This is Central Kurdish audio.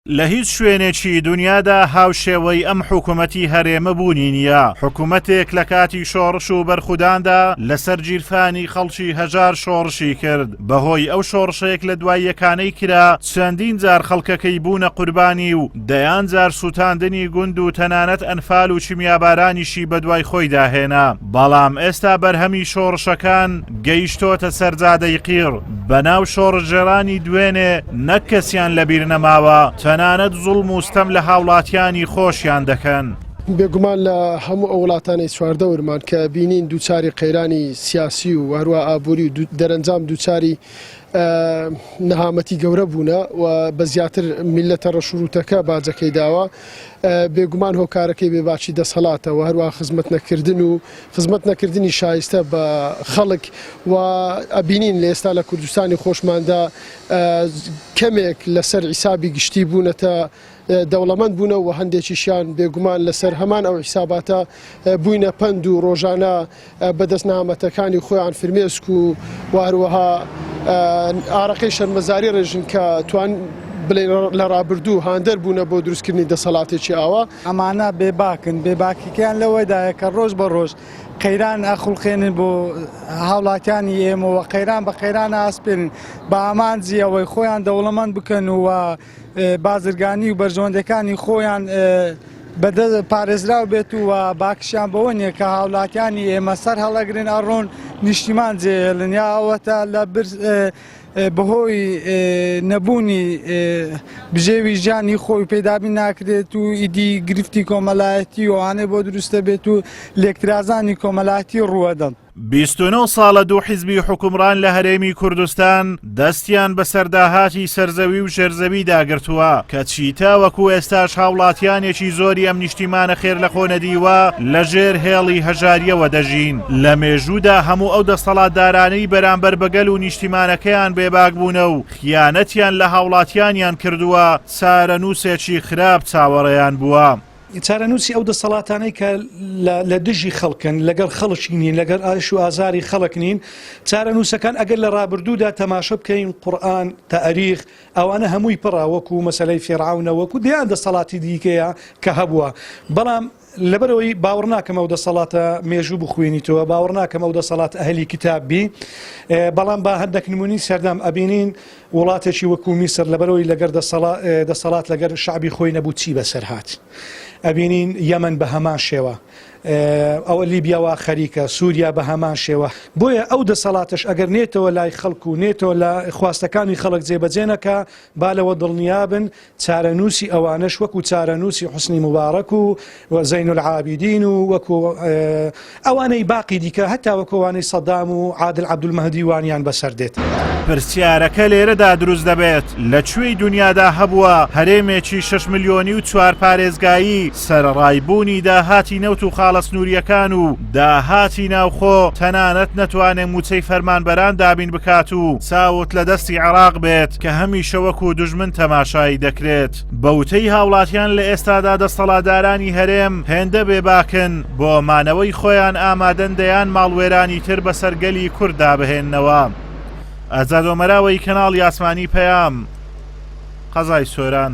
لە هیچ شوێنێکی دنیادا هاوشێوەی ئەم حکوومەتی هەرێمە بوونی نییە. حکوومەتێک لە کاتی شۆڕش و بەرخوداندا لەسەر گیرفانی خەڵکی هەژار شۆڕشی کرد. بەهۆی ئەو شۆڕشەیەک لە دوای یەکانەی کرا چەندین جار خەڵکەکەی بوونە قوربانی و دەیان جار سوتاندنی گوند و تەنانەت ئەنفال و چیمیابارانیشی بەدوای خۆی داهێنا. بەڵام ئێستا بەرهەمی شۆڕشەکان گەیشتۆتە سەرجادەی قیر. بەناو شۆڕژێرانی دوێنێ نەک کەسیان لەبیر نەماوە تەنانەت زوڵم و ستەم لە هاوڵاتیانی خۆشیان دەکەن. بێگومان لە هەموو ئەو وڵاتانی چواردەورمان کە بینین دووچاری قەیرانی سیاسی و هەروە ئابووری و دەرەنجام دووچاری نەهامەتی گەورە بوونە و بە زیاتر میلەتە ڕەشوروتەکە باجەکەی داوە بێگومان هۆکارەکەی بێباچی دەسەڵاتە و هەروە خزمەت نەکردن و خزمەت نەکردنی شایستە بە خەڵک و ئەبینین لە ئێستا لە کوردستانی خۆشماندا کەمێک لەسەر حیسابی گشتی بوونەتە دەوڵەمەند بوونە و هەندێکیشیان بێگومان لەسەر هەمان ئەو حیساباتە بووینە پەند و ڕۆژانە بەدەستنامەتەکانی خۆیان فرمێسک و هەروەها ئارەقەی شەرمەزاری ڕێژن کە توان بڵێن لە ڕابردوو هاندەر بوونە بۆ دروستکردنی دەسەڵاتێکی ئاوا ئەمانە بێباکن بێباکیکیان لەوەدایە کە ڕۆژ بە ڕۆژ قەیران ئەخڵخێنن بۆ هاوڵاتیانی ئێمەوە قەیران بە قەیران ئاسپێنن بە ئامانجیەوەی خۆیان دەوڵەمەند بکەن و بازرگانی و بەرژۆندەکانی خۆیان بەدە پارێزراو بێت و باکشیان بەوە نیە کە هاوڵاتیانی ئێمە سەر هەڵەگرن ئەڕۆن نیشتیمان جێهێڵن یا ئەوەتە لە بەهۆی نەبوونی بژێوی ژیانی خۆی پێدابی ناکرێت و ئیدی گرفتی کۆمەلایەتی وانێ بۆ دروستە بێت و لێکترازانی کۆمەلایەتی ڕوەدەن. 29 ساڵە دوو حیزبی حکومڕان لە هەرێمی کوردستان دەستیان بە سەرداهاتی سەرزەوی و ژێرزەوی داگرتووە کە چیتا وەکو ئێستاش هاوڵاتیانێکی زۆری ئەم نیشتیمانە خێر لە خۆنەدیوە لە ژێر هێڵی هەژاریەوە دەژین. لە مێژوودا هەموو ئەو دەسەڵاتدارانەی بەرامبەر بەگەل و نیشتیمانەکەیان بێباک بوونە و خیانەتیان لە هاوڵاتیانیان کردووە چارەنووسێکی خراپ چاوەڕێیان بووە. چارەنووسی ئەو دەسەڵاتانەی کە لە دژی خەڵکن لەگەڵ خەڵکی نین لەگەر ئاش و ئازاری خەڵک نین چارەنووسەکان ئەگەر لە ڕابردوودا تەماشە بکەین قورئان تەئەریخ ئەوانە هەمووی پڕا وەکو مەسەلەی فێرعەونە وەکو دەیان دەسەڵاتی دیکەیە کە هەبووە بەڵام لەبەرەوەی باوەڕ ناکەم ئەو دەسەڵاتە مێژوو بخوێنیتەوە باوەڕ ناکەم ئەو دەسەڵات ئەهلی کتاببی بەڵام با هەندێک نمونی سەردام ئەبینین وڵاتێکی وەکو میسر لەبەرەوەی لەگەر دەسەڵات لەگەر شعبی خۆی نەبوو چی بەسەر هات ئەبینین یەمەن بە هەمان شێوە ئەوە لیبیاوە خەریکە سووریا بە هەمان شێوە بۆیە ئەو دەسەڵاتش ئەگەر نێتەوە لای خەڵک و نێتەوە لە خواستەکانی خەڵک جێبەجێنەکە با لەوە دڵنیابن چارەنووسی ئەوانش وەکو چارەنووسی حوسنی مبارەک و زەین العابیدین و وەکو ئەوانەی باقی دیکە هەتا وەکووانەی سەدام و عادل عەبدولمەهدی وانیان بەسەر دێت. پرسیارەکە لێرەدا دروست دەبێت لەکوێی دنیادا هەبووە هەرێمێکی 6 ملیۆنی و 4 پارێزگایی سەرڕایبوونی داهاتی نەوت و خاڵە سنووریەکان و داهاتی ناوخۆ تەنانەت نەتوانێت موچەی فەرمانبەران دابین بکات و چاوت لە دەستی عێراق بێت کە هەمیشە وەکو دوژمن تەماشایی دەکرێت. بەوتەی هاوڵاتیان لە ئێستادا دەسەڵاتدارانی هەرێم هێندە بێباکن بۆ مانەوەی خۆیان ئامادەن دەیان ماڵوێرانی تر بەسەر گەلی کورد دابهێننەوە. ئازاد ئۆمەراوەی کەناڵی ئاسمانی پەیام قەزای سۆران.